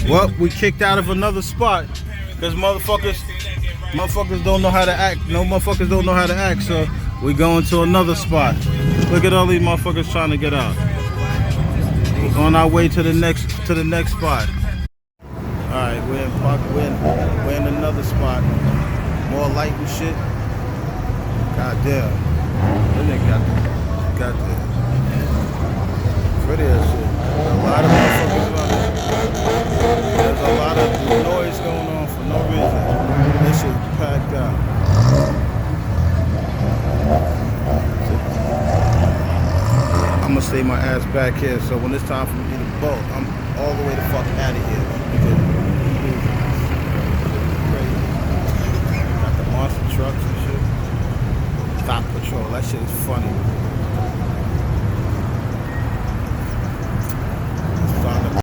Well, we kicked out of another spot because motherfuckers don't know how to act. No motherfuckers don't know how to act, so we going to another spot. Look at all these motherfuckers trying to get out. We're on our way to the next spot. All right, we're in another spot. More light and shit. God damn. That nigga got the pretty as shit. A lot of motherfuckers running. There's a lot of noise going on for no reason. This shit packed out. I'm gonna stay my ass back here, so when it's time for me to bolt, I'm all the way the fuck out of here. Got the monster trucks and shit. Cop patrol, that shit is funny.